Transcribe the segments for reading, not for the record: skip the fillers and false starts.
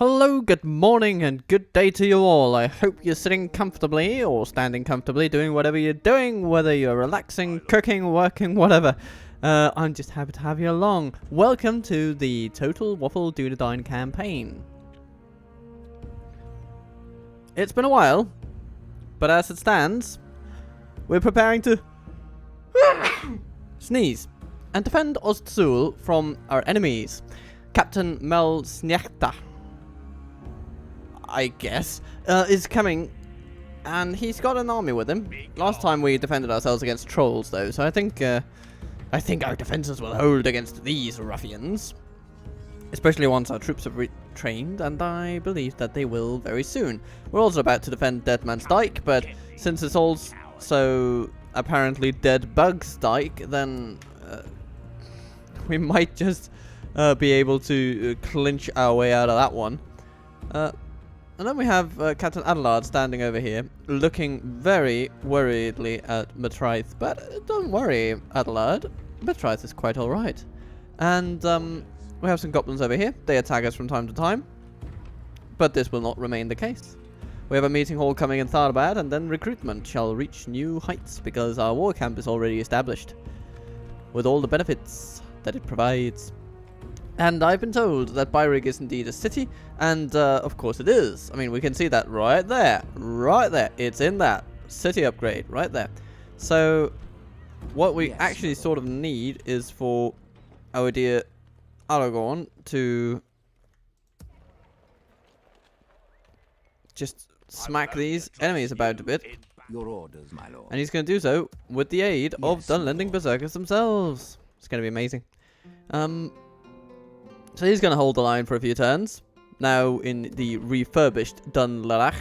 Hello, good morning, and good day to you all. I hope you're sitting comfortably or standing comfortably, doing whatever you're doing, whether you're relaxing, cooking, working, whatever. I'm just happy to have you along. Welcome to the Total Waffle Dunedain campaign. It's been a while, but as it stands, we're preparing to sneeze and defend Amon Sul from our enemies. Captain Mel Snechta, I guess, is coming, and he's got an army with him. Last time we defended ourselves against trolls, though, so I think our defenses will hold against these ruffians, especially once our troops have retrained, and I believe that they will very soon. We're also about to defend Dead Man's Dyke, but since it's also apparently Dead Bug's Dyke, then we might just be able to clinch our way out of that one. And then we have Captain Adelaide standing over here, looking very worriedly at Matrice. But don't worry, Adelaide. Matrice is quite alright. And we have some goblins over here. They attack us from time to time. But this will not remain the case. We have a meeting hall coming in Tharbad, and then recruitment shall reach new heights because our war camp is already established, with all the benefits that it provides. And I've been told that Byrig is indeed a city, and of course it is. I mean, we can see that right there. Right there. It's in that city upgrade right there. So what we actually sort of need is for our dear Aragorn to just smack these enemies about a bit. Your orders, my lord. And he's going to do so with the aid of Dunlanding berserkers themselves. It's going to be amazing. So he's going to hold the line for a few turns, now in the refurbished Dunland.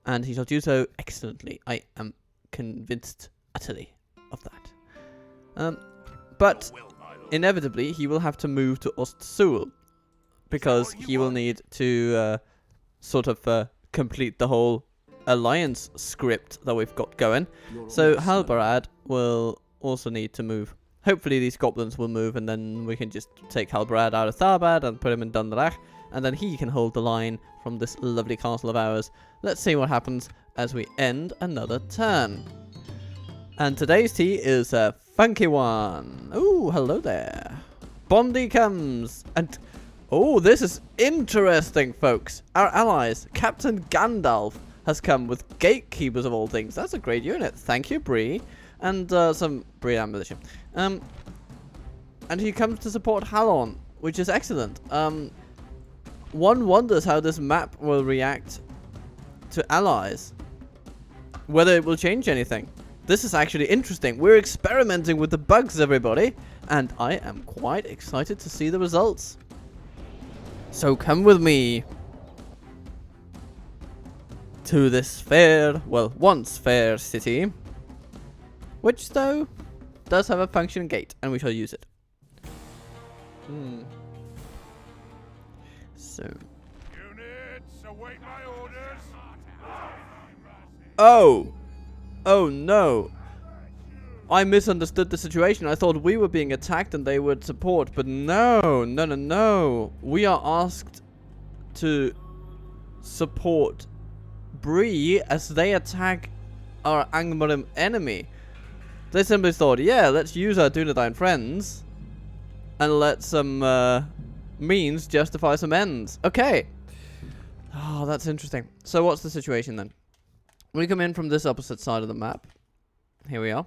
And he shall do so excellently. I am convinced utterly of that. But inevitably, he will have to move to Amon Sul, because he will need to sort of complete the whole alliance script that we've got going. So Halbarad will also need to move. Hopefully these goblins will move, and then we can just take Halbarad out of Tharbad and put him in Dunland, and then he can hold the line from this lovely castle of ours. Let's see what happens as we end another turn. And today's tea is a funky one. Ooh, hello there. Bondi comes, and oh, this is interesting, folks. Our allies, Captain Gandalf, has come with gatekeepers of all things. That's a great unit. Thank you, Bree. And some Bree ammunition. And he comes to support Halon, which is excellent. One wonders how this map will react to allies. Whether it will change anything. This is actually interesting. We're experimenting with the bugs, everybody. And I am quite excited to see the results. So come with me to this fair, well, once fair city. Which, though, does have a functioning gate, and we shall use it. So. Units, await my orders. Oh! Oh, no. I misunderstood the situation. I thought we were being attacked and they would support, but no. No, no, no. We are asked to support Bree as they attack our Angmarim enemy. They simply thought, yeah, let's use our Dunedain friends and let some means justify some ends. Okay. Oh, that's interesting. So what's the situation then? We come in from this opposite side of the map. Here we are.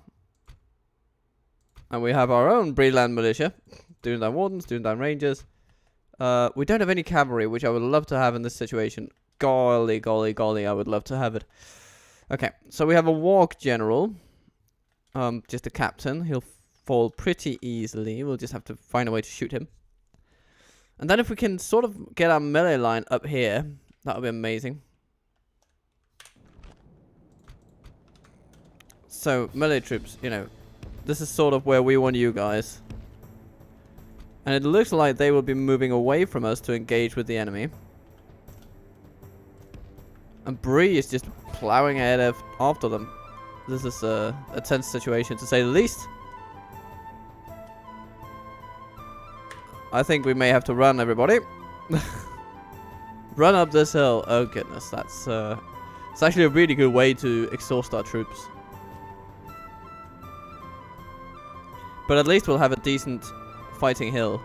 And we have our own Breeland militia. Dunedain Wardens, Dunedain Rangers. We don't have any cavalry, which I would love to have in this situation. Golly, golly, golly, I would love to have it. Okay, so we have a Warg General. Just a captain. He'll fall pretty easily. We'll just have to find a way to shoot him. And then if we can sort of get our melee line up here, that would be amazing. So, melee troops, you know, this is sort of where we want you guys. And it looks like they will be moving away from us to engage with the enemy. And Bree is just plowing ahead after them. This is a tense situation, to say the least. I think we may have to run, everybody. Run up this hill. Oh goodness, that's it's actually a really good way to exhaust our troops. But at least we'll have a decent fighting hill.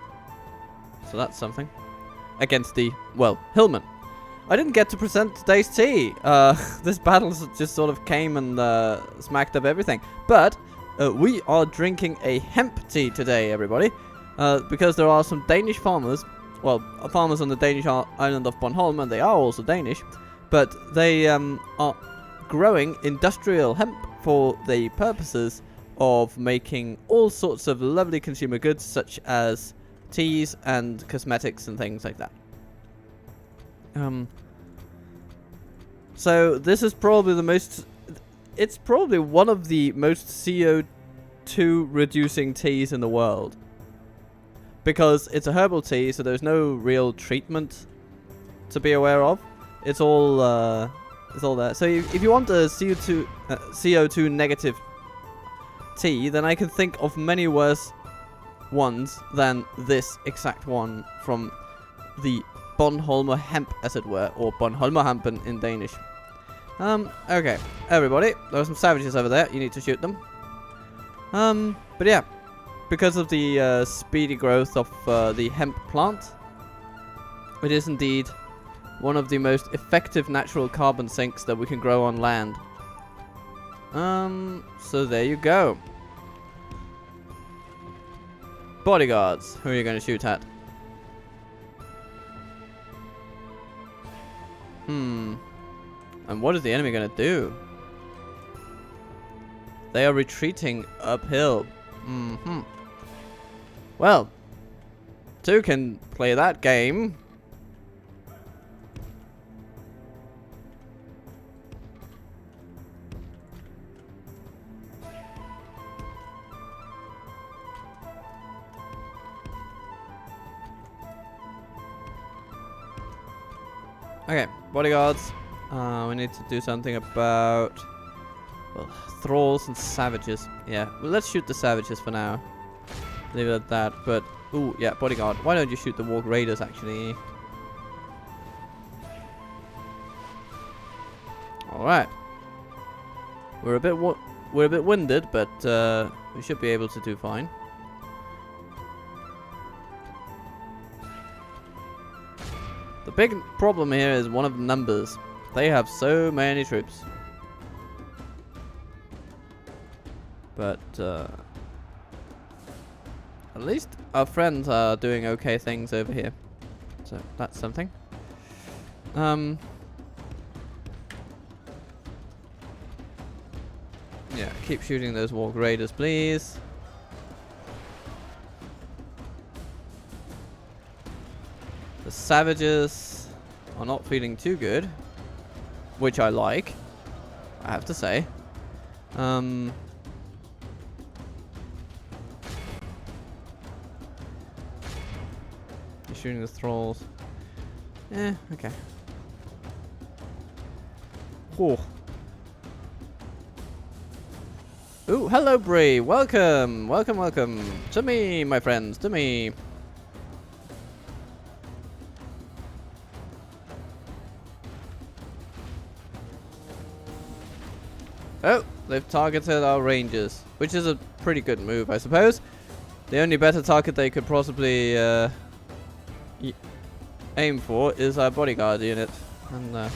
So that's something. Against the, well, hillmen. I didn't get to present today's tea. This battle just sort of came and smacked up everything. But we are drinking a hemp tea today, everybody. Because there are some Danish farmers, well, farmers on the Danish island of Bornholm, and they are also Danish. But they are growing industrial hemp for the purposes of making all sorts of lovely consumer goods, such as teas and cosmetics and things like that. So this is probably the most, it's probably one of the most CO2 reducing teas in the world. Because it's a herbal tea, so there's no real treatment to be aware of. It's all there. So if you want a CO2 negative tea, then I can think of many worse ones than this exact one from the Bornholmer hemp, as it were, or Bornholmer hempen in Danish. Okay, everybody, there are some savages over there. You need to shoot them. But yeah, because of the speedy growth of the hemp plant, it is indeed one of the most effective natural carbon sinks that we can grow on land. So there you go. Bodyguards, who are you going to shoot at? And what is the enemy going to do? They are retreating uphill. Well, 2 can play that game. Okay, bodyguards. We need to do something about, well, thralls and savages. Yeah, well, let's shoot the savages for now. Leave it at that. But ooh, yeah, bodyguard. Why don't you shoot the warg raiders actually? All right. We're a bit winded, but we should be able to do fine. The big problem here is one of the numbers. They have so many troops. But at least our friends are doing okay things over here. So that's something. Yeah, keep shooting those warg raiders, please. The savages are not feeling too good, which I like, I have to say. You're shooting the thralls. Eh, okay. Whoa. Ooh, hello Bree. Welcome, welcome, welcome. To me, my friends, to me. Oh, they've targeted our rangers, which is a pretty good move, I suppose. The only better target they could possibly aim for is our bodyguard unit, and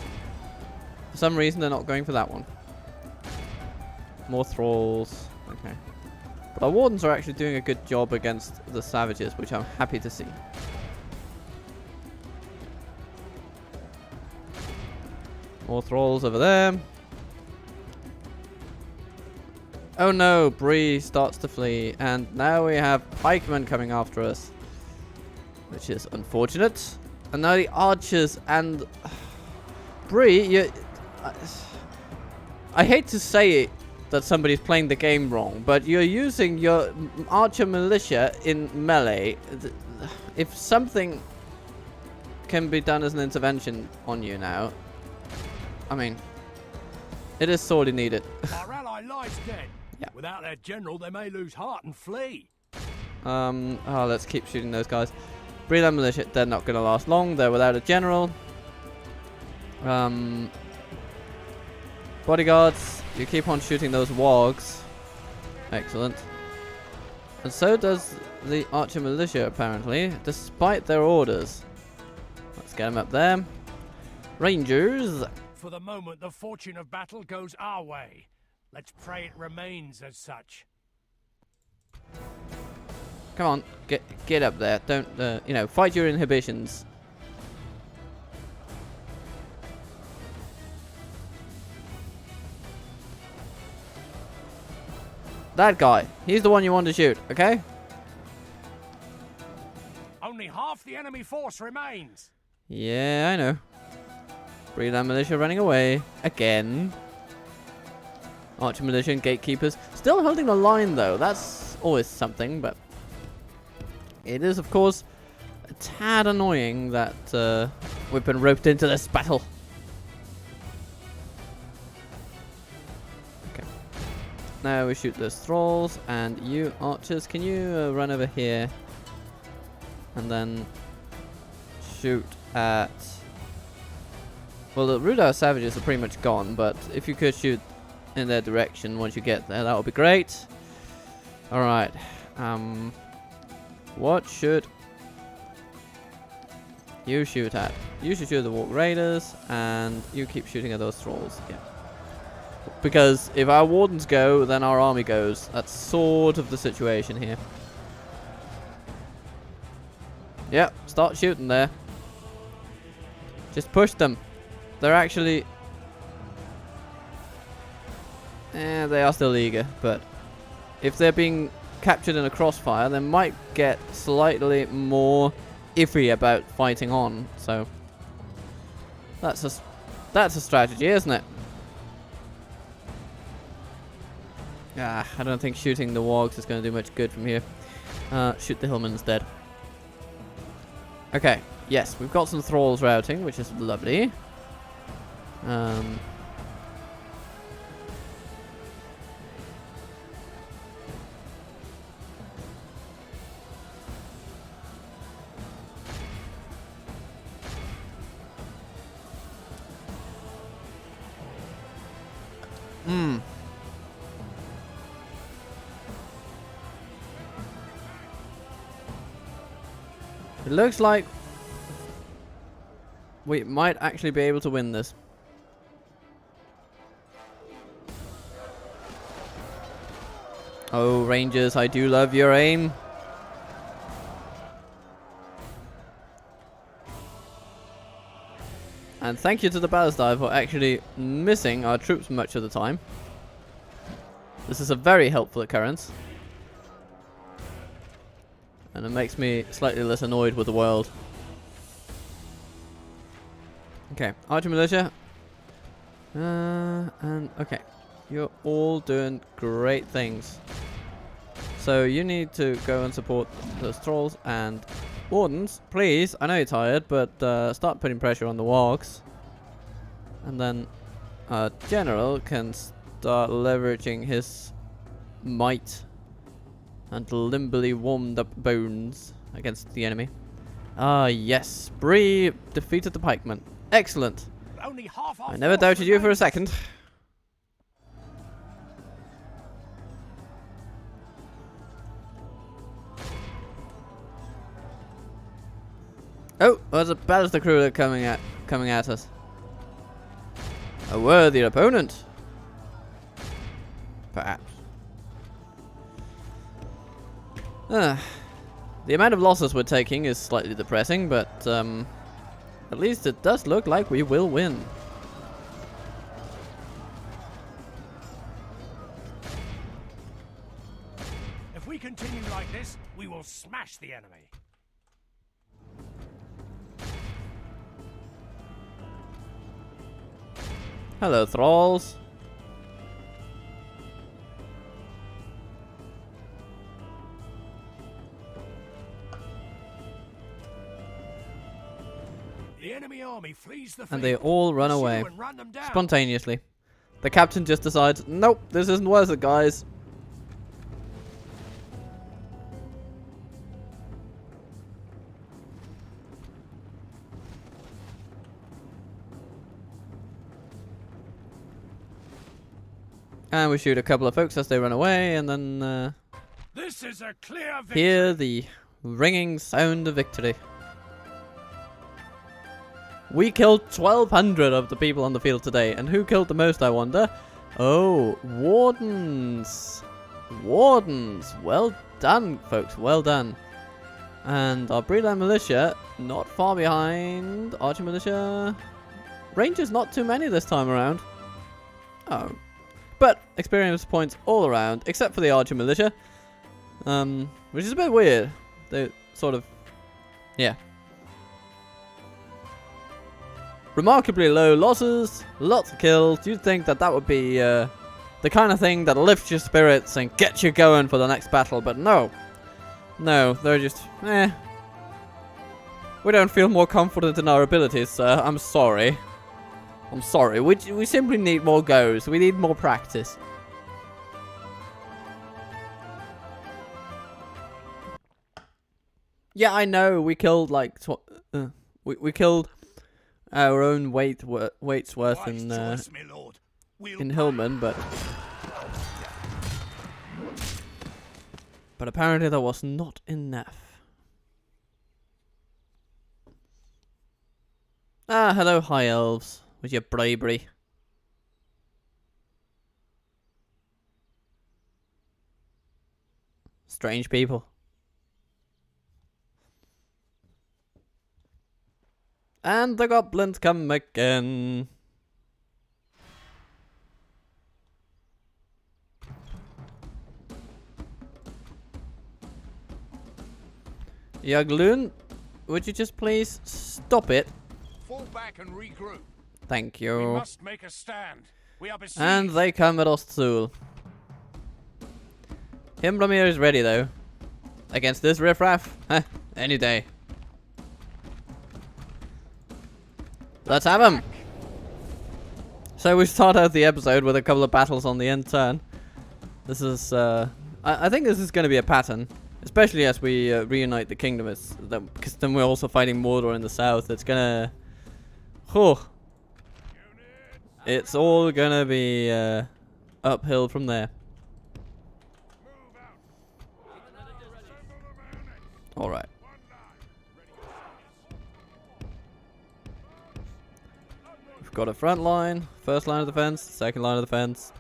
for some reason they're not going for that one. More thralls, okay. But our wardens are actually doing a good job against the savages, which I'm happy to see. More thralls over there. Oh no, Bree starts to flee, and now we have pikemen coming after us, which is unfortunate. And now the archers and Bree, I hate to say it, that somebody's playing the game wrong, but you're using your archer militia in melee. If something can be done as an intervention on you now, I mean, it is sorely needed. Our ally lies dead. Yeah. Without their general, they may lose heart and flee. Oh, let's keep shooting those guys. Breland militia, they're not going to last long. They're without a general. Bodyguards, you keep on shooting those wargs. Excellent. And so does the archer militia, apparently, despite their orders. Let's get them up there. Rangers. For the moment, the fortune of battle goes our way. Let's pray it remains as such. Come on, get up there. Don't, you know, fight your inhibitions. That guy. He's the one you want to shoot, okay? Only half the enemy force remains. Yeah, I know. Breland militia running away. Again. Archer militia and gatekeepers. Still holding the line, though. That's always something, but... It is, of course, a tad annoying that we've been roped into this battle. Okay. Now we shoot those thralls, and you archers, can you run over here? And then shoot at... Well, the Rudar savages are pretty much gone, but if you could shoot in their direction once you get there, that would be great. Alright. What should you shoot at? You should shoot at the Walk Raiders, and you keep shooting at those thralls. Yeah. Because if our wardens go, then our army goes. That's sort of the situation here. Yep, start shooting there. Just push them. They're actually... they are still eager, but if they're being captured in a crossfire, they might get slightly more iffy about fighting on. So that's a strategy, isn't it? I don't think shooting the wargs is going to do much good from here. Shoot the hillmen instead. Okay, yes, we've got some thralls routing, which is lovely. It looks like we might actually be able to win this. Oh, Rangers, I do love your aim. And thank you to the Ballistine for actually missing our troops much of the time. This is a very helpful occurrence. And it makes me slightly less annoyed with the world. Okay, Archer Militia. And okay, you're all doing great things. So you need to go and support those trolls and wardens. Please, I know you're tired, but start putting pressure on the wargs. And then General can start leveraging his might and limbly warmed up bones against the enemy. Ah, yes. Bree defeated the pikemen. Excellent. I never doubted you for a second. Oh, there's a ballista cruiser coming at us. A worthy opponent. Perhaps. The amount of losses we're taking is slightly depressing, but at least it does look like we will win. If we continue like this, we will smash the enemy. Hello, thralls. The enemy army flees the field. And they all run away. And run them down. Spontaneously. The captain just decides, nope, this isn't worth it, guys. And we shoot a couple of folks as they run away, and then This is a clear victory. hear the ringing sound of victory. We killed 1,200 of the people on the field today, and who killed the most, I wonder? Oh, wardens. Wardens. Well done, folks. Well done. And our Bree militia, not far behind. Archer militia. Rangers, not too many this time around. Oh. But experience points all around, except for the Archer militia. Which is a bit weird. They sort of... Yeah. Remarkably low losses, lots of kills. You'd think that that would be the kind of thing that lifts your spirits and gets you going for the next battle, but no. No, they're just, We don't feel more confident in our abilities, sir. I'm sorry. I'm sorry. We simply need more goes. We need more practice. Yeah, I know. We killed like we killed our own weight's worth in Hillman, but apparently that was not enough. Ah, hello, high elves, with your bravery. Strange people. And the goblins come again. Yagloon, would you just please stop it? Fall back and regroup. Thank We you. must make a stand. We are besieged. And they come at us too. Himbramir is ready though. Against this riffraff? Huh, any day. Let's have him! So we start out the episode with a couple of battles on the end turn. This is, I think this is going to be a pattern. Especially as we reunite the kingdom, because then we're also fighting Mordor in the south. It's gonna... It's all gonna be uphill from there. Alright. We've got a front line, first line of defense, second line of defense.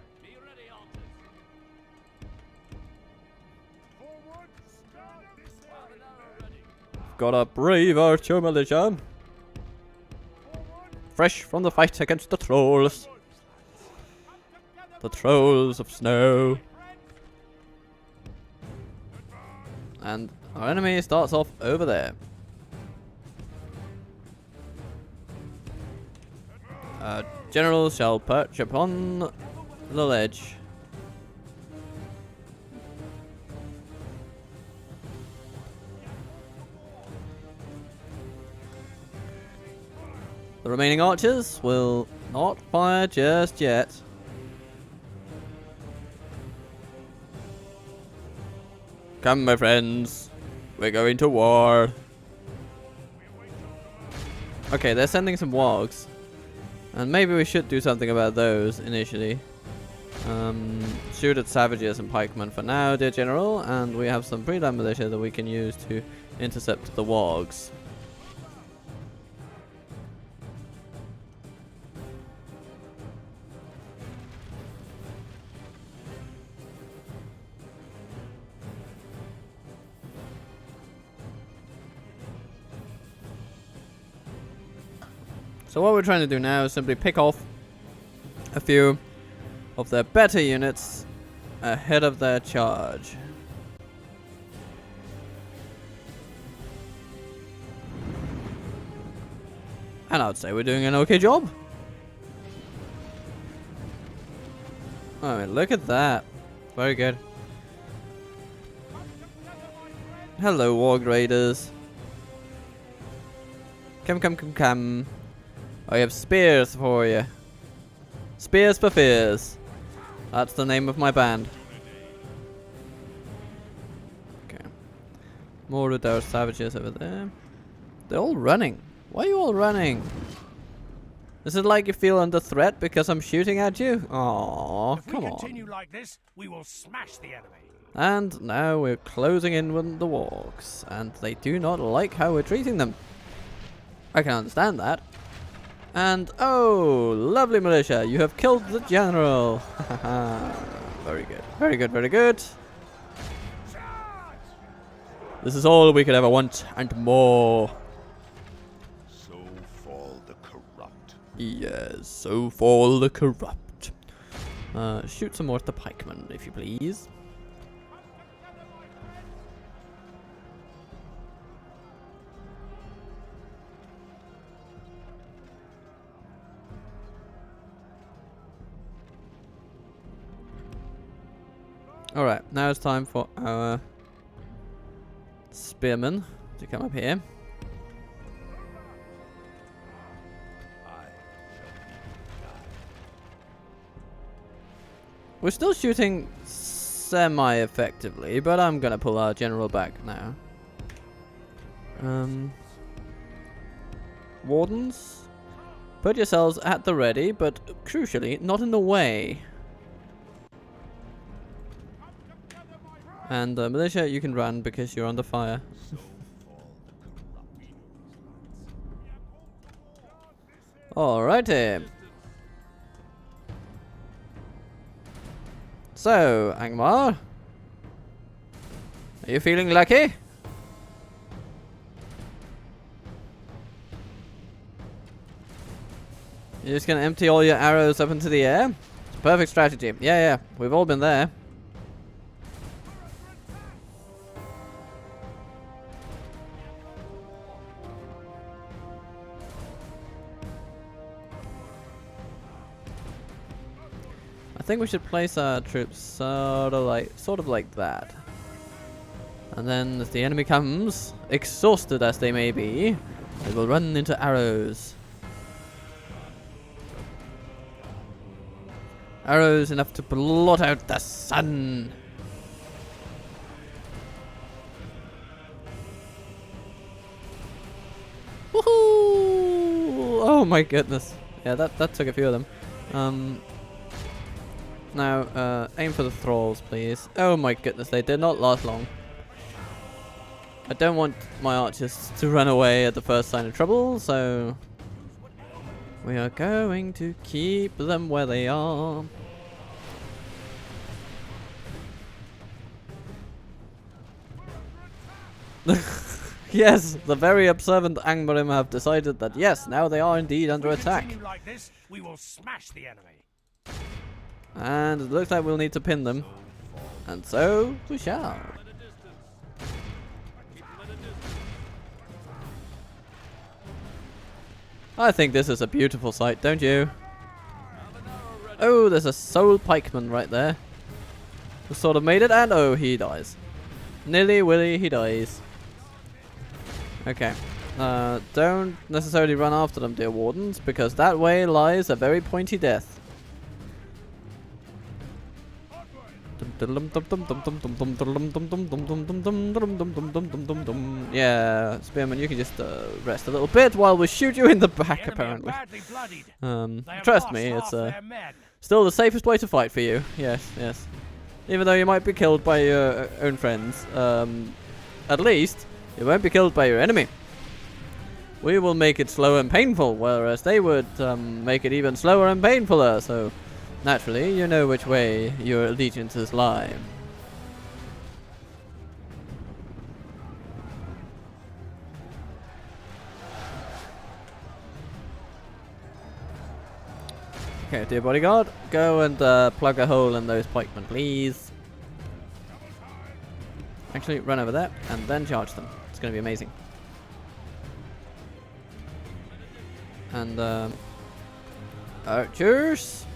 Got a brave archer militia. Fresh from the fight against the trolls. The trolls of snow. And our enemy starts off over there. Generals shall perch upon the ledge. The remaining archers will not fire just yet. Come, my friends. We're going to war. Okay, they're sending some wargs. And maybe we should do something about those initially. Shoot at savages and pikemen for now, dear general. And we have some Bree militia that we can use to intercept the wargs. So what we're trying to do now is simply pick off a few of their better units ahead of their charge. And I'd say we're doing an okay job. I mean, look at that. Very good. Hello, Warg Raiders. Come. I have spears for you. Spears for fears. That's the name of my band. Okay. More of those savages over there. They're all running. Why are you all running? Is it like you feel under threat because I'm shooting at you? Oh, come on. If we continue like this, we will smash the enemy. And now we're closing in with the walks, and they do not like how we're treating them. I can understand that. And oh, lovely militia, you have killed the general. Very good, very good, very good. This is all we could ever want, and more. So fall the corrupt. Yes, so fall the corrupt. Shoot some more at the pikemen, if you please. Alright, now it's time for our spearmen to come up here. We're still shooting semi-effectively, but I'm gonna pull our general back now. Wardens, put yourselves at the ready, but crucially, not in the way. And militia, you can run because you're under fire. Alrighty. So, Angmar, are you feeling lucky? You're just gonna empty all your arrows up into the air? It's a perfect strategy. Yeah, we've all been there. I think we should place our troops sort of like that. And then as the enemy comes, exhausted as they may be, they will run into arrows. Arrows enough to blot out the sun. Woohoo! Oh my goodness. Yeah, that took a few of them. Now, aim for the thralls, please. Oh my goodness, they did not last long. I don't want my archers to run away at the first sign of trouble, so we are going to keep them where they are. Yes, the very observant Angmarim have decided that yes, now they are indeed under attack. Continue like this, we will smash the enemy. And it looks like we'll need to pin them. And so we shall. I think this is a beautiful sight, don't you? Oh, there's a soul pikeman right there. Who sort of made it, and oh, he dies. Nilly willy, he dies. Okay. Don't necessarily run after them, dear wardens, because that way lies a very pointy death. Yeah, Spearman, you can just rest a little bit while we shoot you in the back, apparently. Trust me, it's still the safest way to fight for you. Yes, yes. Even though you might be killed by your own friends, at least you won't be killed by your enemy. We will make it slow and painful, whereas they would make it even slower and painfuler, so naturally, you know which way your allegiances lie. Okay, dear bodyguard, go and plug a hole in those pikemen, please. Actually, run over there and then charge them. It's going to be amazing. And, archers.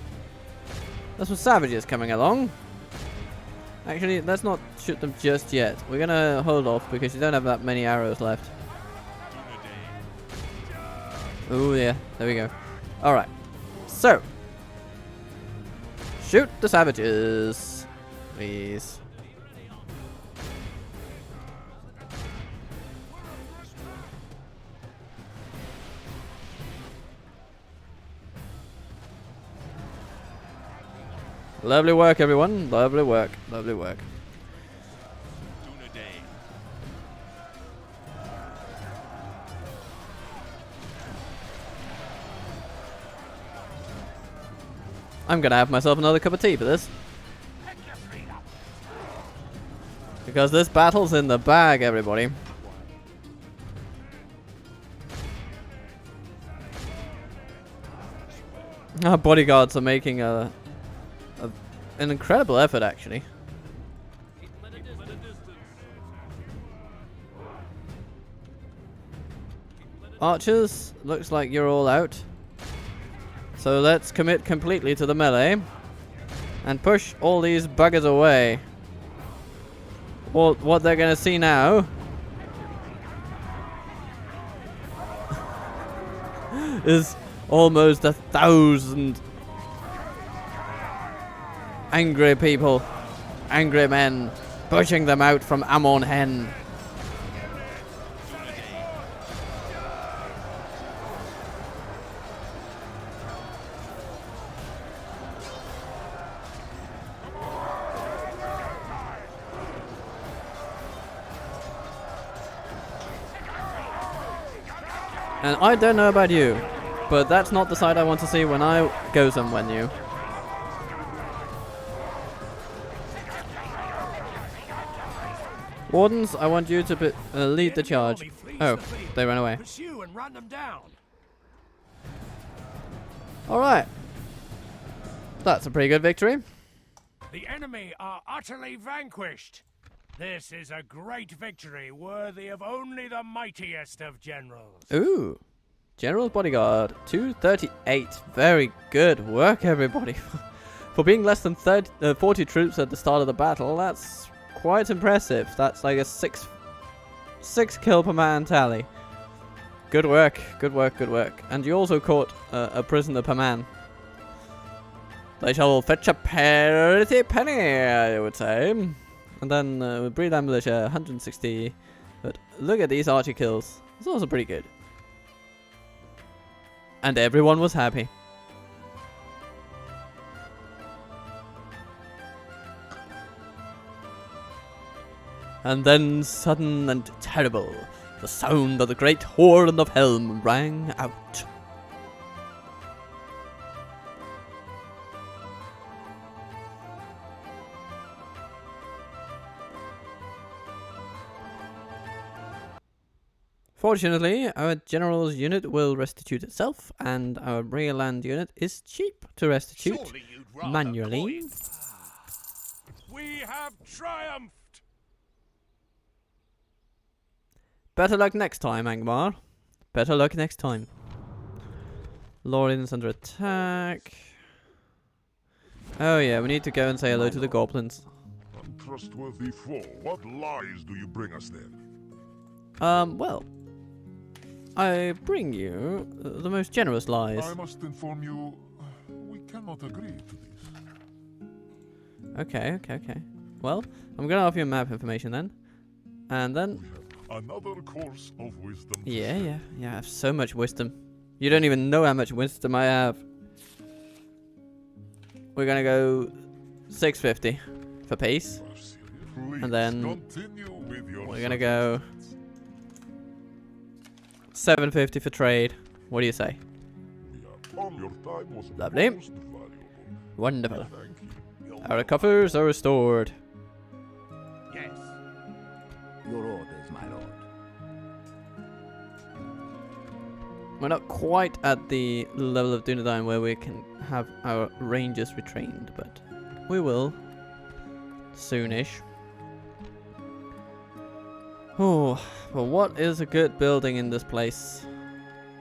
There's some savages coming along. Actually, let's not shoot them just yet. We're gonna hold off because you don't have that many arrows left. Oh yeah, there we go. Alright. So. Shoot the savages. Please. Lovely work, everyone. Lovely work. Lovely work. Dunedain. I'm gonna have myself another cup of tea for this. Because this battle's in the bag, everybody. Our bodyguards are making an incredible effort, actually. Archers, looks like you're all out. So let's commit completely to the melee and push all these buggers away. Well, what they're gonna see now is almost 1,000 angry people, angry men, pushing them out from Amon Hen. And I don't know about you, but that's not the side I want to see when I go somewhere new. Wardens, I want you to lead the charge. Oh, they ran away. Pursue and run them down. Alright. That's a pretty good victory. The enemy are utterly vanquished. This is a great victory worthy of only the mightiest of generals. Ooh. General's bodyguard, 238. Very good work, everybody. For being less than 40 troops at the start of the battle, that's quite impressive. That's like a six kill per man tally. Good work, good work, good work. And you also caught a prisoner per man. They shall fetch a pretty penny, I would say. And then with Bree militia, 160. But look at these archer kills. It's also pretty good. And everyone was happy. And then, sudden and terrible, the sound of the great horn of Helm rang out. Fortunately, our general's unit will restitute itself, and our rear land unit is cheap to restitute manually. We have triumphed. Better luck next time, Angmar. Better luck next time. Lordian's under attack. Oh yeah, we need to go and say hello to the goblins. Untrustworthy foe. What lies do you bring us then? Well, I bring you the most generous lies. I must inform you, we cannot agree to this. Okay. Well, I'm gonna offer you map information then. And then... We have another course of wisdom. Yeah, I have so much wisdom. You don't even know how much wisdom I have. We're gonna go 650 for peace. Please And then continue with your we're gonna go 750 for trade. What do you say? Your time was Lovely. most valuable. Wonderful. Thank you. Our coffers are restored. Yes. Your orders, my lord. We're not quite at the level of Dunedain where we can have our rangers retrained, but we will soonish. Oh, well, what is a good building in this place?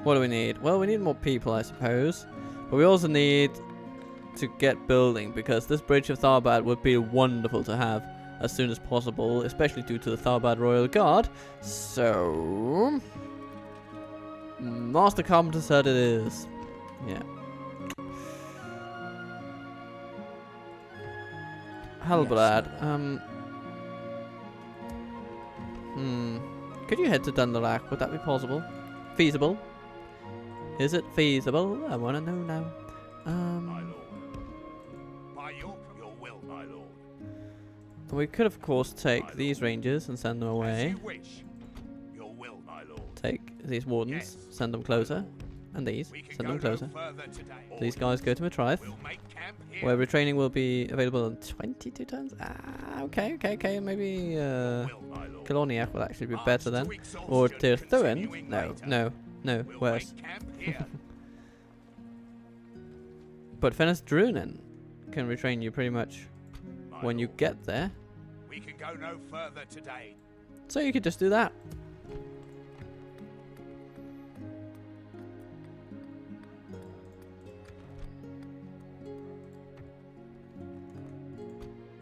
What do we need? Well, we need more people, I suppose. But we also need to get building, because this Bridge of Tharbad would be wonderful to have as soon as possible, especially due to the Tharbad Royal Guard. So... Master Carpenter said it is. Yeah. Halbrad. Could you head to Dunland? Would that be possible? Feasible? Is it feasible? I want to know now. My lord. By your We could, of course, take these rangers and send them As away. you wish. Your will, my lord. Take these wardens, send them closer. And these, We can send go them closer. no further today. These guys go to Matrife, We'll make camp here. where retraining will be available in 22 turns. Ah, okay. Maybe Will, my lord. Kilorniak will actually be March better to then. exhaustion, Or continuing Tirthuin? No, later. We'll worse. make camp here. But Vindsvept can retrain you pretty much My when you lord. get there. We can go no further today. So you could just do that.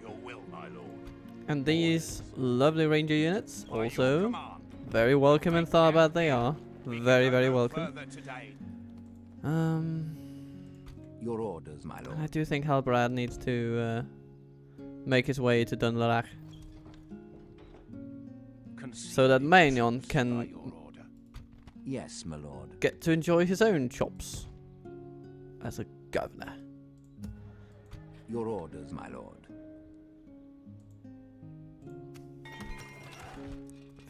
Your will, my lord. And these lovely ranger units By your also command. very welcome in Tharbad they are. We can Very, go very no welcome. further today. Your orders, my I lord. do think Halbrad needs to make his way to Dunland so that Maignan By can your order. Yes, my lord. get to enjoy his own chops as a governor. Your orders, my lord.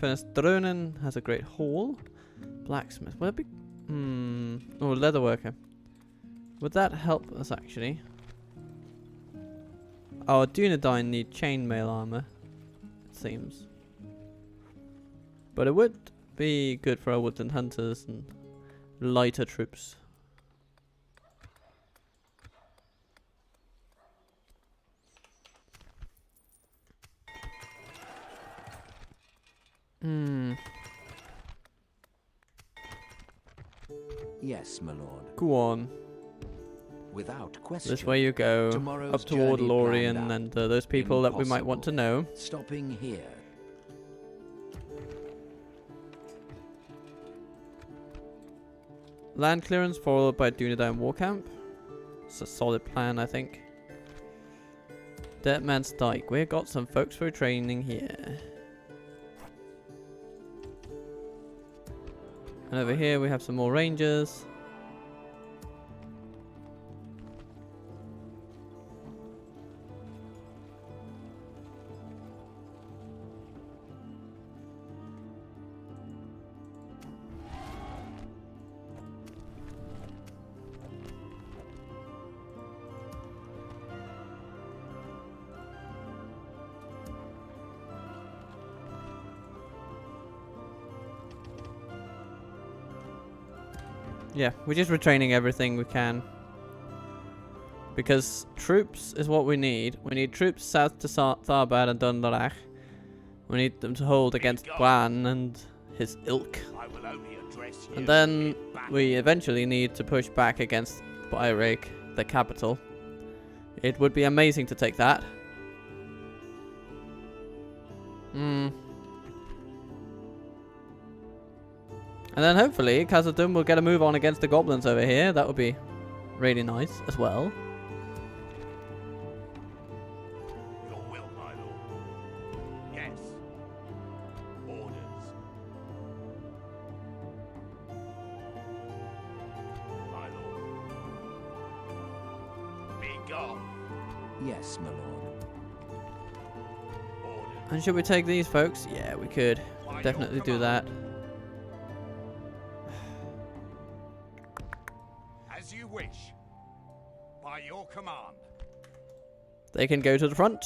Vindsvept has a great hall. Blacksmith. Would it be... Oh, leatherworker. Would that help us actually? Oh, Dunedain need chainmail armor, it seems. But it would be good for our woodland hunters and lighter troops. Yes, my lord. Go on. Without question. This way you go. Tomorrow's Up toward journey Lorien planned out. and those people that we might want to know. Stopping here. Land clearance followed by Dunedain war camp. It's a solid plan, I think. Dead Man's Dyke. We've got some folks for training here. And over here we have some more rangers. Yeah, we're just retraining everything we can. Because troops is what we need. We need troops south to Tharbad and Dunland. We need them to hold against Gwan and his ilk. I will only address you And then in battle. we eventually need to push back against Byrake, the capital. It would be amazing to take that. And then hopefully Khazad-dûm will get a move on against the goblins over here. That would be really nice as well. Your will, my lord. Yes. Orders. My lord. Be gone. Yes, my lord. Orders. And should we take these folks? Yeah, we could. By your Definitely do that. command. As you wish. By your command. They can go to the front.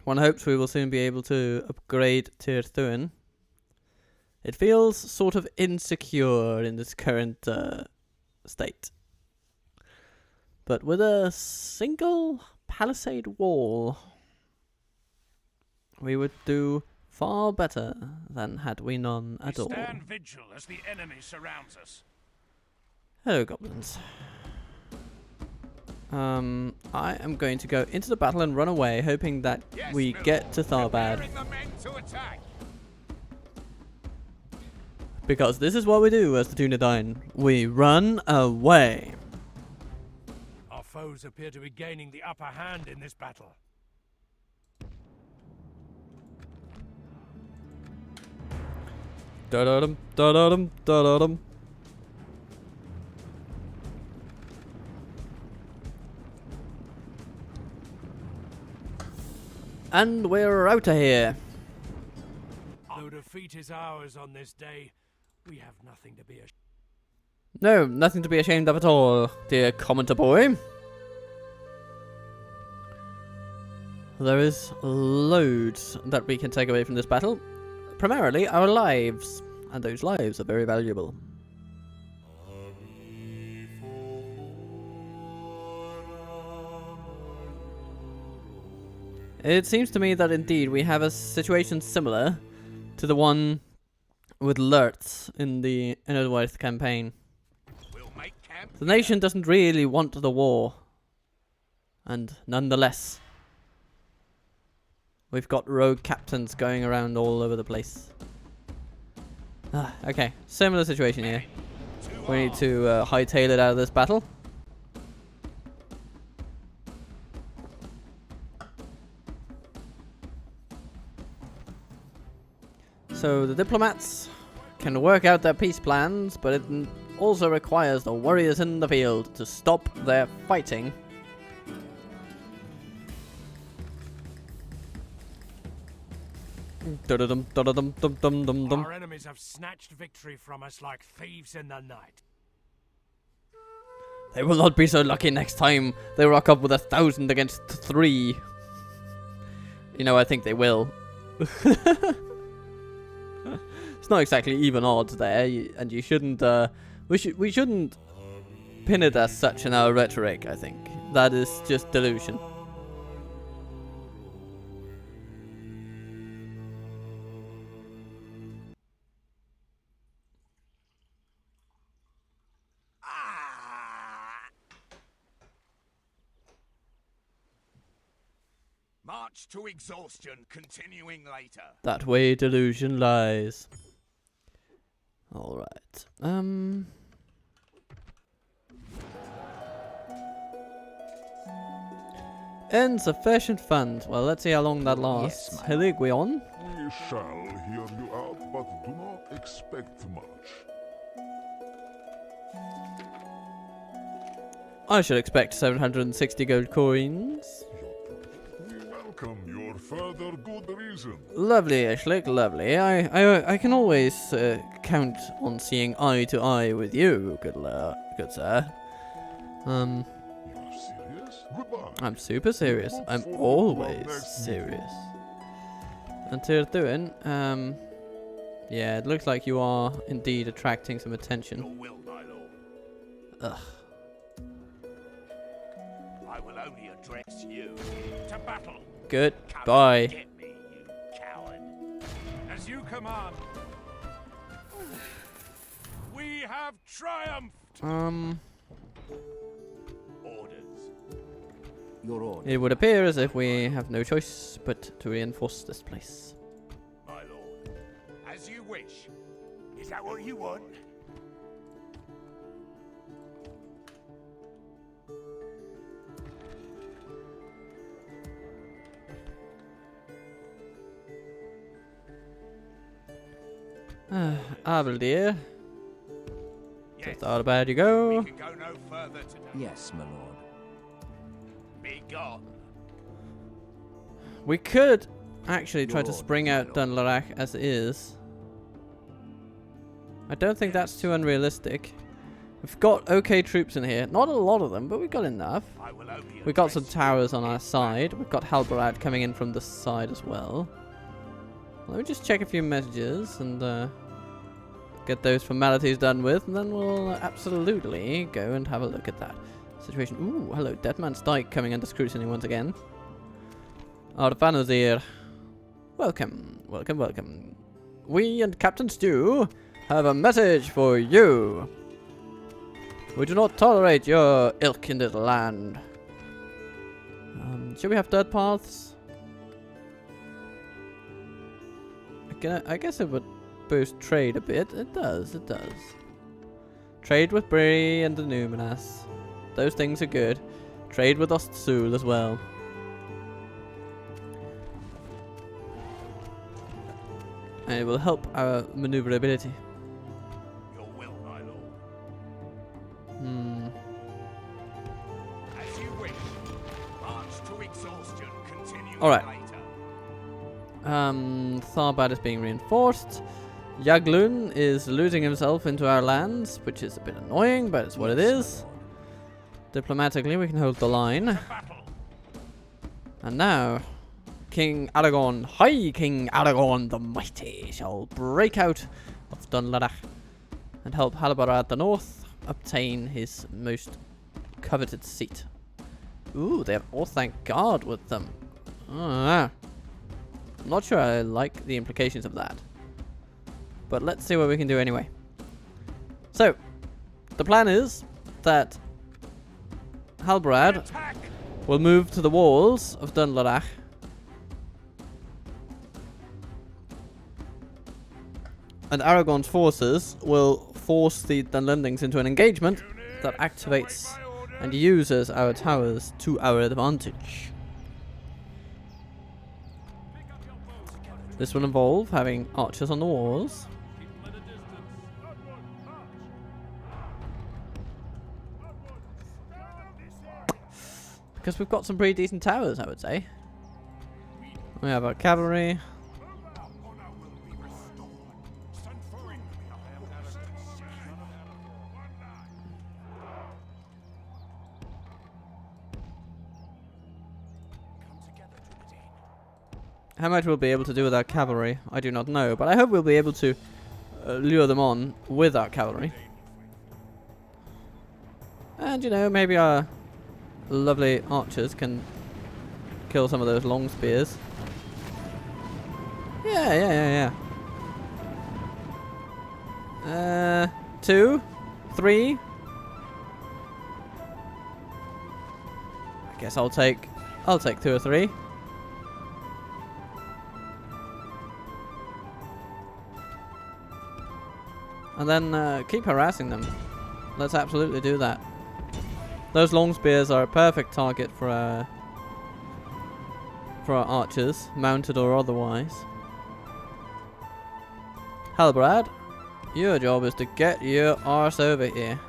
One hopes we will soon be able to upgrade Tirthuin. It feels sort of insecure in this current state. But with a single palisade wall, we would do far better than had we none at We all. stand vigil as the enemy surrounds us. Hello, goblins. I am going to go into the battle and run away, hoping that Yes, we my get lord. to Tharbad. Preparing the men to attack. Because this is what we do as the Dunedain. We run away. Our foes appear to be gaining the upper hand in this battle. Da-da-dum, da-da-dum, da-da-dum. And we're out of here. Though defeat is ours on this day, we have nothing to be ashamed. No, nothing to be ashamed of at all, dear commenter boy. There is loads that we can take away from this battle. Primarily, our lives. And those lives are very valuable. It seems to me that indeed we have a situation similar to the one with Lurtz in the Innerwealth campaign. The nation doesn't really want the war. And nonetheless, we've got rogue captains going around all over the place. Okay, similar situation here. We need to hightail it out of this battle. So the diplomats can work out their peace plans, but it also requires the warriors in the field to stop their fighting. Our enemies have snatched victory from us like thieves in the night. They will not be so lucky next time they rock up with 1,000 against 3. You know, I think they will. It's not exactly even odds there, and you shouldn't. We shouldn't pin it as such in our rhetoric. I think that is just delusion. March to exhaustion, continuing later. That way delusion lies. Alright. Insufficient funds. Well, let's see how long that lasts. Yes, Heligwion. We shall hear you out, but do not expect much. I should expect 760 gold coins. We welcome your further good reason. Lovely, Ashlick, lovely. I can always count on seeing eye to eye with you, good sir. You're serious? Goodbye. I'm super serious. I'm always serious. Until doing, yeah, it looks like you are indeed attracting some attention. Your will, my lord. Ugh. I will only address you. To battle. Goodbye. Get me, you coward. As you command. We have triumphed. Orders. Your order. It would appear as if we have no choice but to reinforce this place. My lord. As you wish. Is that what you want? Abel dear, Yes. just thought about you go. We can go no further today. Yes, my lord. Be gone. We could actually try to Your spring order, out my lord. Dunland as is. I don't think that's too unrealistic. We've got okay troops in here. Not a lot of them, but we've got enough. I will only We've got some address you. towers on our side. We've got Halbarad coming in from the side as well. Let me just check a few messages and get those formalities done with, and then we'll absolutely go and have a look at that situation. Ooh, hello, Deadman's Dyke coming under scrutiny once again. Arfanos here. Welcome, welcome, welcome. We and Captain Stew have a message for you. We do not tolerate your ilk in this land. Should we have third paths? I guess it would boost trade a bit. It does, it does. Trade with Bree and the Numinas. Those things are good. Trade with Amon Sul as well. And it will help our maneuverability. Your will, my lord. Hmm. As you wish. March to exhaustion. Continue Alright. later. Tharbad is being reinforced. Yaglun is losing himself into our lands, which is a bit annoying, but it's what it is. Diplomatically, we can hold the line. Battle. And now, King Aragorn, High King Aragorn the Mighty, shall break out of Dunland and help Halbarad the North obtain his most coveted seat. Ooh, they have Orthanc Guard with them. I'm not sure I like the implications of that. But let's see what we can do anyway. So, the plan is that Halbarad will move to the walls of Dunland. And Aragorn's forces will force the Dunlendings into an engagement that activates and uses our towers to our advantage. This will involve having archers on the walls. Because we've got some pretty decent towers, I would say. We have our cavalry. How much we'll be able to do with our cavalry, I do not know, but I hope we'll be able to lure them on with our cavalry. And, you know, maybe our lovely archers can kill some of those long spears. Yeah. 2, 3. I guess I'll take 2 or 3. And then keep harassing them. Let's absolutely do that. Those long spears are a perfect target for our archers, mounted or otherwise. Halbarad, your job is to get your arse over here.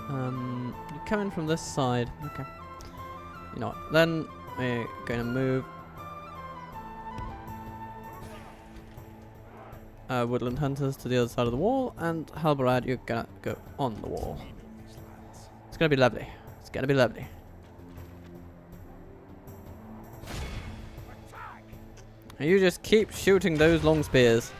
You're coming from this side. Okay. You know what? Then we're going to move woodland hunters to the other side of the wall, and Halbarad, you're gonna go on the wall. It's gonna be lovely. It's gonna be lovely. And you just keep shooting those long spears.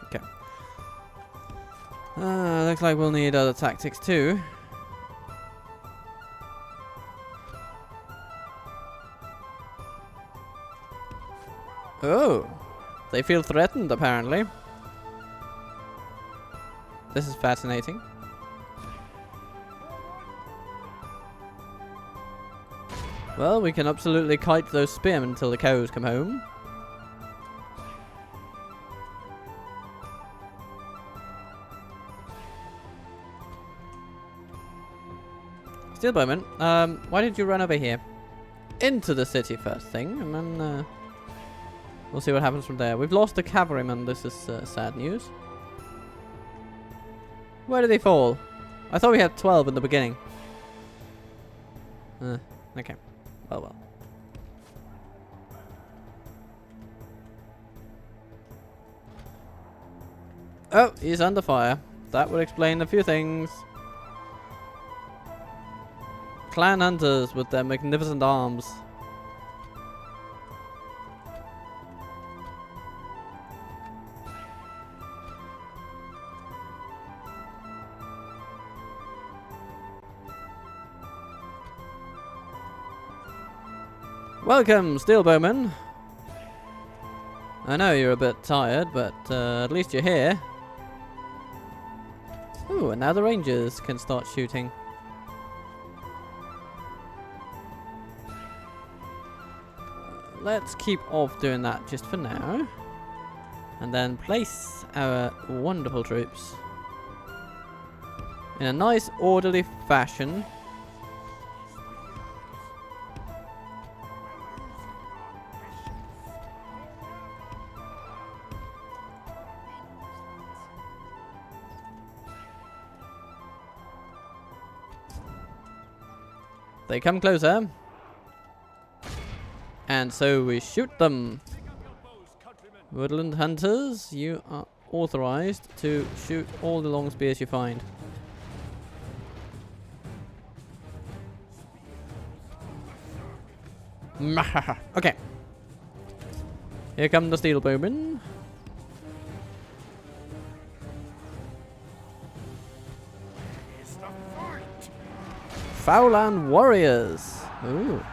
Okay. Looks like we'll need other tactics too. Oh, they feel threatened apparently. This is fascinating. Well, we can absolutely kite those spearmen until the cows come home. Steelbowman, why did you run over here? Into the city first thing, and then we'll see what happens from there. We've lost a cavalryman, this is sad news. Where did they fall? I thought we had 12 in the beginning. Okay. Well. Oh, he's under fire. That would explain a few things. Clan hunters with their magnificent arms. Welcome, Steelbowman. I know you're a bit tired, but at least you're here. Ooh, and now the rangers can start shooting. Let's keep off doing that just for now. And then place our wonderful troops in a nice, orderly fashion. They come closer. And so we shoot them. Woodland hunters, you are authorized to shoot all the long spears you find. Okay. Here come the steel bowmen. Foulland warriors. Ooh.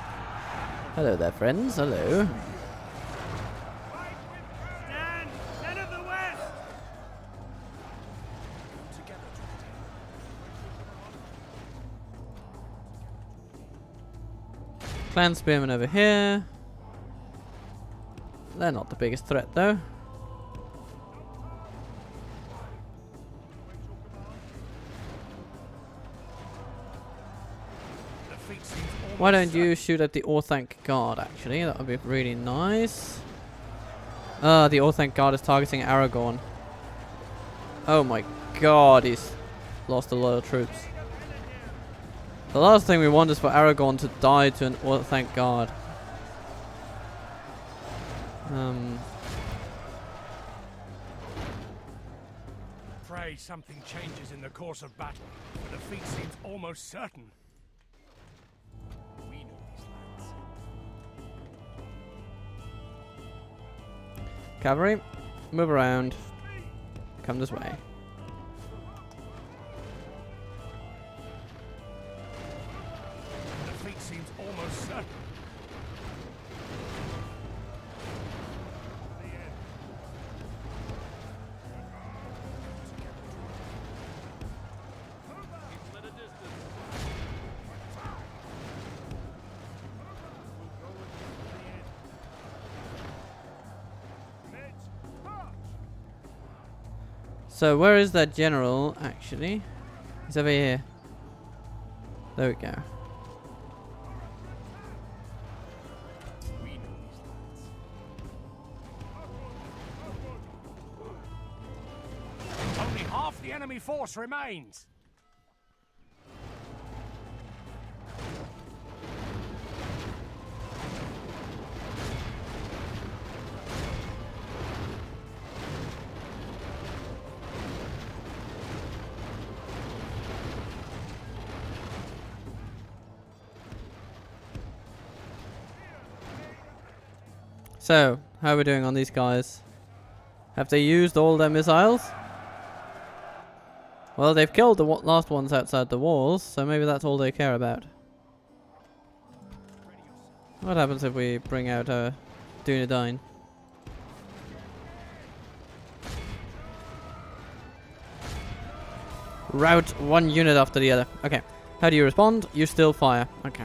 Hello there, friends. Hello. Stand! Men of the West! Clan spearmen over here. They're not the biggest threat, though. Why don't you shoot at the Orthanc Guard, actually? That would be really nice. The Orthanc Guard is targeting Aragorn. Oh my god, he's lost a lot of troops. The last thing we want is for Aragorn to die to an Orthanc Guard. Pray something changes in the course of battle. The defeat seems almost certain. We know these lands. Cavalry, move around. Come this way. The defeat seems almost certain. So where is that general, actually? He's over here. There we go. Only half the enemy force remains. So, how are we doing on these guys? Have they used all their missiles? Well, they've killed the last ones outside the walls, so maybe that's all they care about. What happens if we bring out a Dunedain? Route one unit after the other. Okay. How do you respond? You still fire. Okay.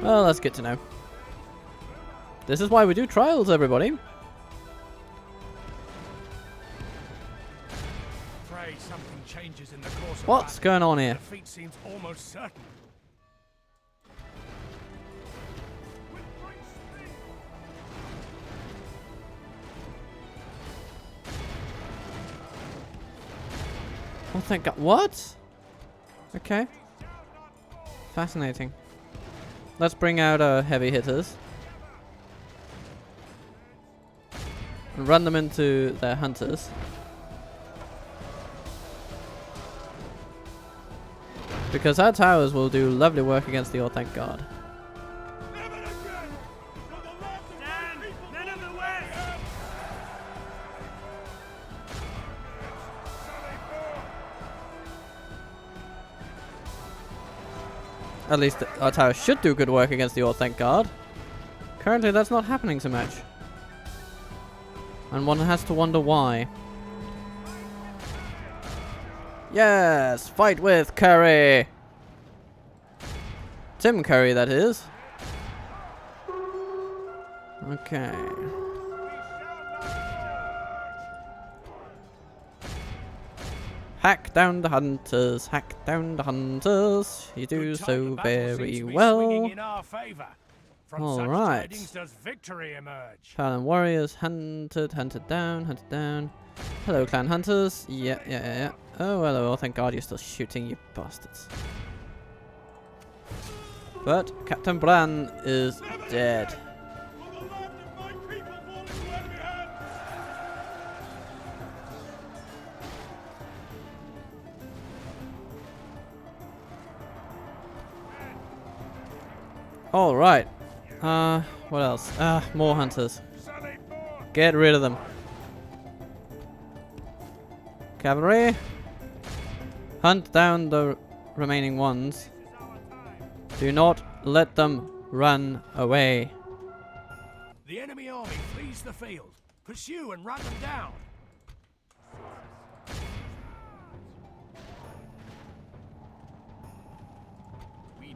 Well, that's good to know. This is why we do trials, everybody. Pray something changes in the course of What's going on here? defeat seems almost certain. Oh, thank God. What? Okay. Fascinating. Let's bring out our heavy hitters. And run them into their hunters. Because our towers will do lovely work against the Orthanc Guard. Stand! Men of the West! At least our towers should do good work against the Orthanc Guard. Currently that's not happening so much. And one has to wonder why. Yes! Fight with Curry! Tim Curry, that is. Okay. Hack down the hunters, hack down the hunters. You do Good time, so the battle very seems to be well. swinging in our favor. From All such right. tidings does victory emerge. Clan warriors hunted down, hunted down. Hello, clan hunters. Yeah. Oh, hello. Thank God you're still shooting, you bastards. But Captain Bran is dead. All right. What else? More hunters. Get rid of them. Cavalry. Hunt down the remaining ones. Do not let them run away. The enemy army flees the field. Pursue and run them down.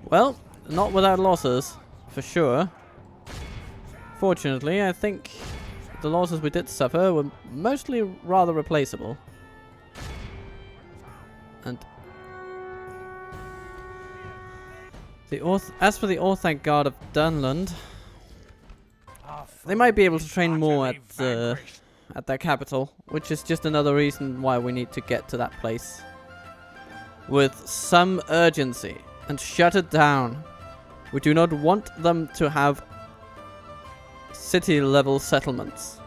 Well, not without losses, for sure. Fortunately, I think the losses we did suffer were mostly rather replaceable. And as for the Orthanc Guard of Dunland, they might be able to train more at their capital, which is just another reason why we need to get to that place with some urgency and shut it down. We do not want them to have city-level settlements.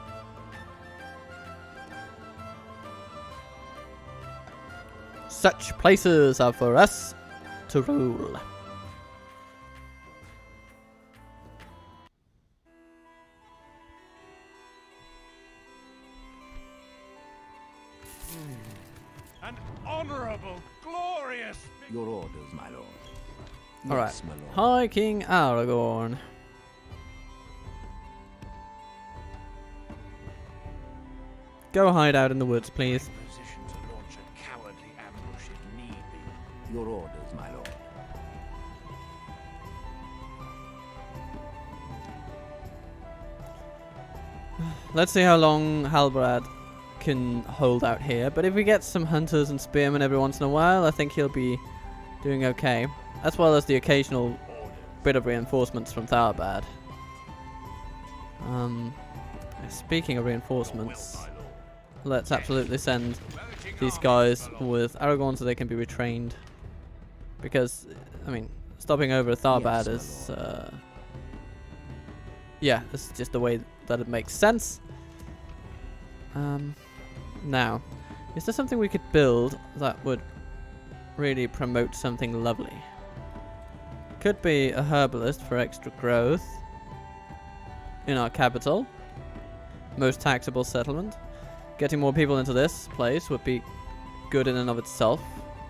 Such places are for us to rule. An honorable, glorious. Your orders, my lord. Alright. Yes, my lord. Hi, King Aragorn. Go hide out in the woods, please. Position to launch a cowardly ambush if need be. Your orders, my lord. Let's see how long Halbrad can hold out here. But if we get some hunters and spearmen every once in a while, I think he'll be doing okay. As well as the occasional bit of reinforcements from Tharbad. Speaking of reinforcements, let's absolutely send these guys with Aragorn so they can be retrained. Because, I mean, stopping over Tharbad is, yeah, it's just the way that it makes sense. Now, is there something we could build that would really promote something lovely? Could be a herbalist for extra growth in our capital. Most taxable settlement. Getting more people into this place would be good in and of itself,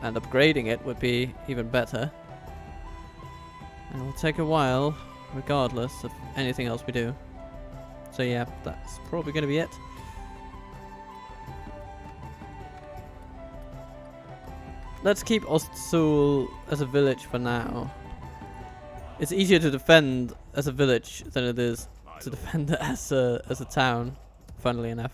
and upgrading it would be even better. And it will take a while, regardless of anything else we do. So yeah, that's probably going to be it. Let's keep Sul as a village for now. It's easier to defend as a village than it is to defend it as a town, funnily enough.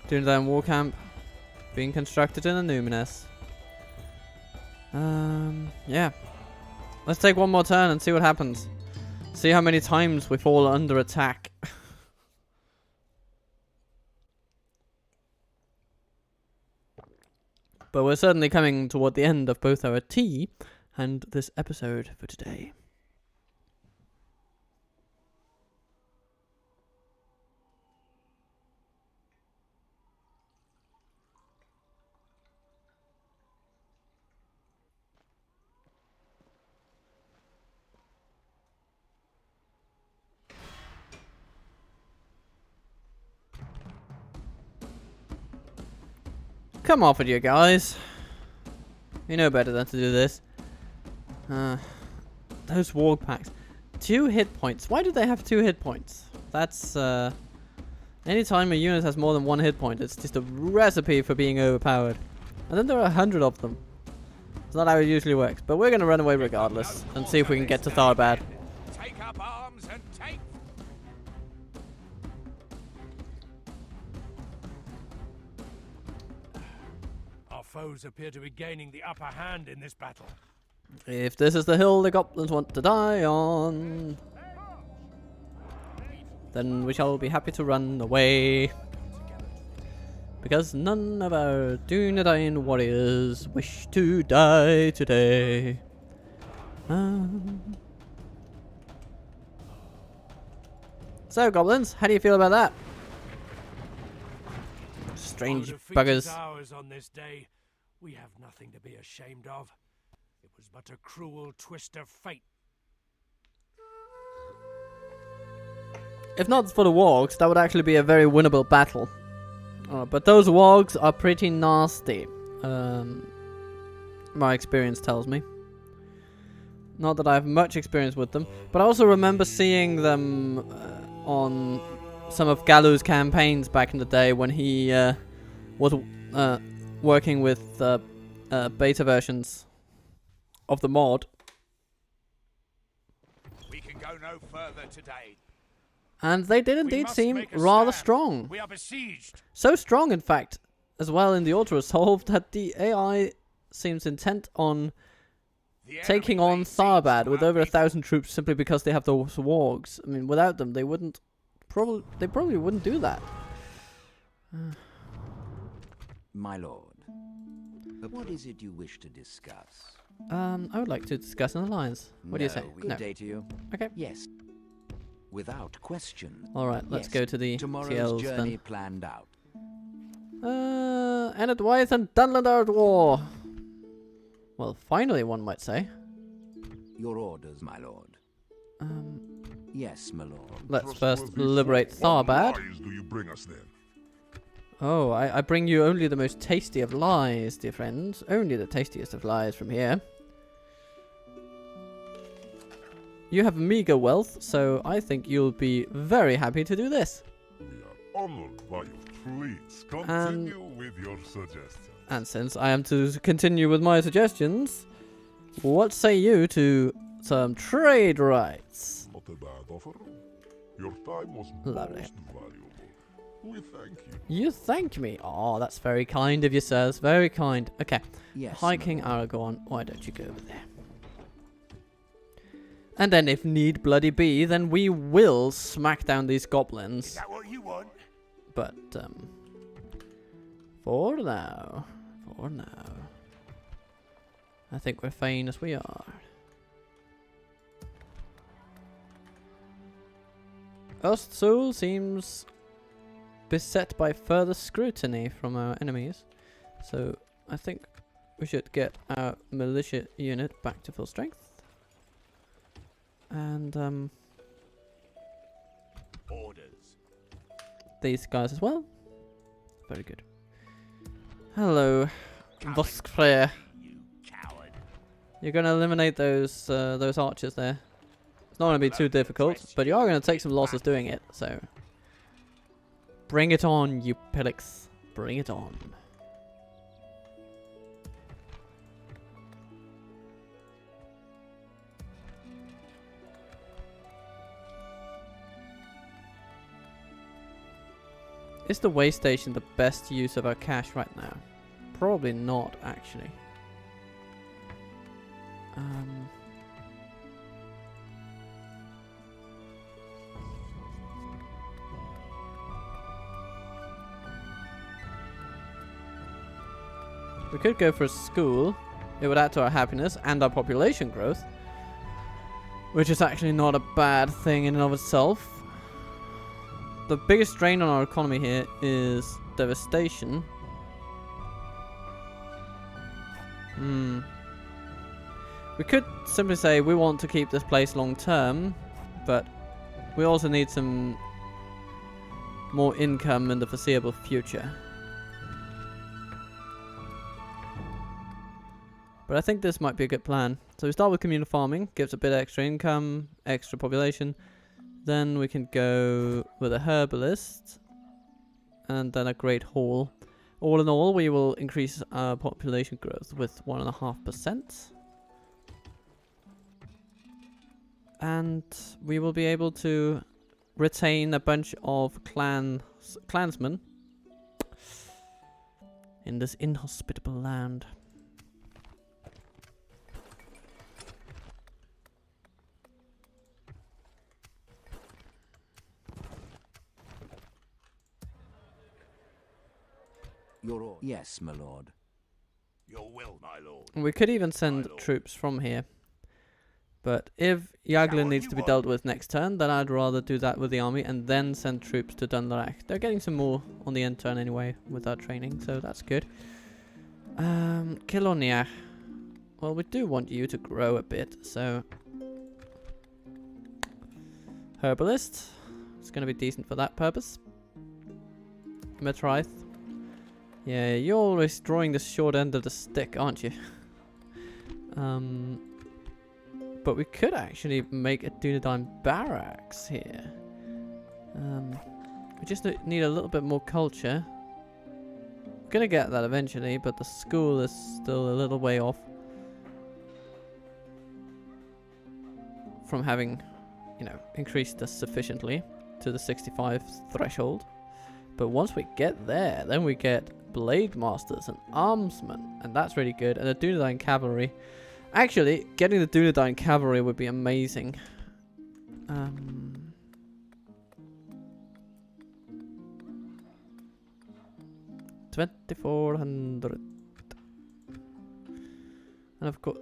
Dunedain war camp being constructed in a numinous. Yeah. Let's take one more turn and see what happens. See how many times we fall under attack. But we're certainly coming toward the end of both our tea and this episode for today. Come off with you guys. You know better than to do this. Those warg packs. 2 hit points. Why do they have 2 hit points? That's anytime a unit has more than 1 hit point, it's just a recipe for being overpowered. And then there are 100 of them. It's not how it usually works. But we're going to run away regardless and see if we can get to Tharbad. Take up arms and take. Our foes appear to be gaining the upper hand in this battle. If this is the hill the goblins want to die on, then we shall be happy to run away. Because none of our Dunedain warriors wish to die today. So, goblins, how do you feel about that? Strange Our defeat buggers. is ours on this day. We have nothing to be ashamed of. It was but a cruel twist of fate. If not for the wargs, that would actually be a very winnable battle. But those wargs are pretty nasty. My experience tells me. Not that I have much experience with them, but I also remember seeing them on some of Gallo's campaigns back in the day when he was working with beta versions of the mod. We can go no further today. And they did indeed must seem make a rather stand. strong. We are besieged. So strong, in fact, as well in the auto-resolve, that the AI seems intent on The taking enemy on lays siege Tharbad to with our over people. 1,000 troops simply because they have those wargs. I mean, without them, they wouldn't. They probably wouldn't do that. My lord. What is it you wish to discuss? I would like to discuss an alliance. What do you say? Good day to you. Okay. Yes. Without question. All right. Let's Yes. go to the Tomorrow's TLs journey then. planned out. Enid Wyeth and Dunland are at war. Well, finally, one might say. Your orders, my lord. Yes, my lord. Let's first Trustworthy liberate foe, Tharbad. What lies do you bring us then? Oh, I bring you only the most tasty of lies, dear friends. Only the tastiest of lies from here. You have meager wealth, so I think you'll be very happy to do this. We are honored by you. Please continue with your suggestions. And since I am to continue with my suggestions, what say you to some trade rights? Not a bad offer. Your time was Lovely. most valuable. We thank you. You thank me. Oh, that's very kind of you, sirs. Very kind. Okay. Yes. High my King lord. Aragorn, why don't you go over there? And then if need bloody be, then we will smack down these Is goblins. that what you want? But, for now, I think we're fine as we are. Sul seems beset by further scrutiny from our enemies, so I think we should get our militia unit back to full strength. And, Orders. these guys as well. Very good. Hello, Voskfreyr. You coward. You're going to eliminate those archers there. It's not going to be too difficult, but you are going to take some losses doing it, so... Bring it on, you pillocks. Bring it on. Is the way station the best use of our cash right now? Probably not, actually. We could go for a school. It would add to our happiness and our population growth, which is actually not a bad thing in and of itself. The biggest drain on our economy here is devastation. We could simply say we want to keep this place long term, but we also need some more income in the foreseeable future. But I think this might be a good plan. So we start with communal farming, gives a bit extra income, extra population. Then we can go with a herbalist, and then a great hall. All in all, we will increase our population growth with 1.5%. And we will be able to retain a bunch of clansmen in this inhospitable land. Your order. Yes, my lord. Your will, my lord. We could even send troops from here. But if Ziegler needs to be dealt with next turn, then I'd rather do that with the army and then send troops to Dunland. They're getting some more on the end turn anyway with our training, so that's good. Kilonia. Well, we do want you to grow a bit, so... Herbalist. It's going to be decent for that purpose. Metrith. Yeah, you're always drawing the short end of the stick, aren't you? But we could actually make a Dunedain barracks here. We just need a little bit more culture. We're gonna get that eventually, but the school is still a little way off from having, you know, increased us sufficiently to the 65 threshold. But once we get there, then we get blade masters and armsmen, and that's really good. And the Dunedain cavalry. Actually, getting the Dunedain cavalry would be amazing. 2400. And of course,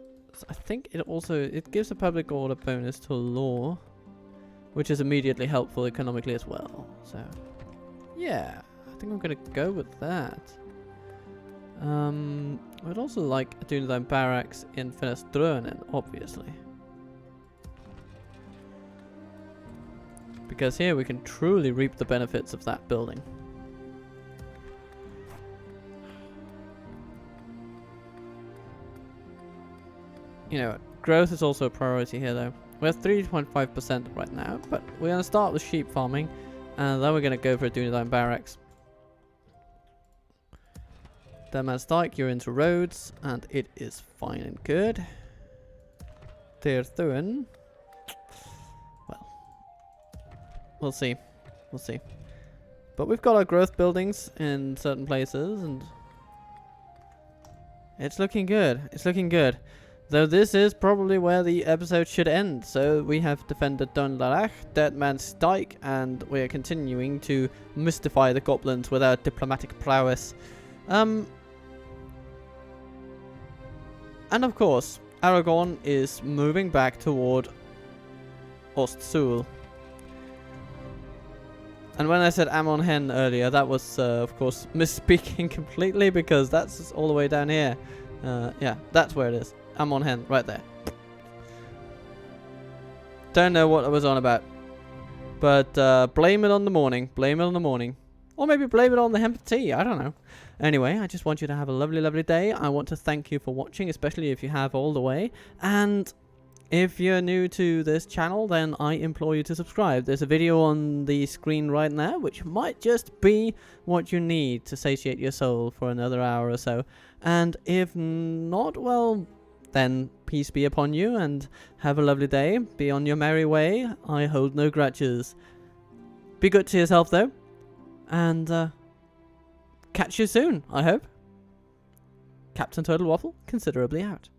I think it gives a public order bonus to law, which is immediately helpful economically as well. So, yeah, I think I'm gonna go with that. I'd also like a Dunedain barracks in Feneströnen, obviously. Because here we can truly reap the benefits of that building. You know, growth is also a priority here though. We're at 3.5% right now, but we're going to start with sheep farming, and then we're going to go for a Dunedain barracks. Dunland, you're into roads, and it is fine and good. Terthuen. Well, we'll see. We'll see. But we've got our growth buildings in certain places, and it's looking good. It's looking good. Though this is probably where the episode should end. So we have defended Dunland, Deadman's, and we are continuing to mystify the goblins with our diplomatic prowess. And of course, Aragorn is moving back toward Sul. And when I said Amon earlier, that was, of course, misspeaking completely, because that's all the way down here. Yeah, that's where it is. Amon right there. Don't know what I was on about. But blame it on the morning. Blame it on the morning. Or maybe blame it on the hemp tea. I don't know. Anyway, I just want you to have a lovely, lovely day. I want to thank you for watching, especially if you have all the way. And if you're new to this channel, then I implore you to subscribe. There's a video on the screen right now, which might just be what you need to satiate your soul for another hour or so. And if not, well, then peace be upon you, and have a lovely day. Be on your merry way. I hold no grudges. Be good to yourself, though. And, catch you soon, I hope. Captain Turtle Waffle, considerably out.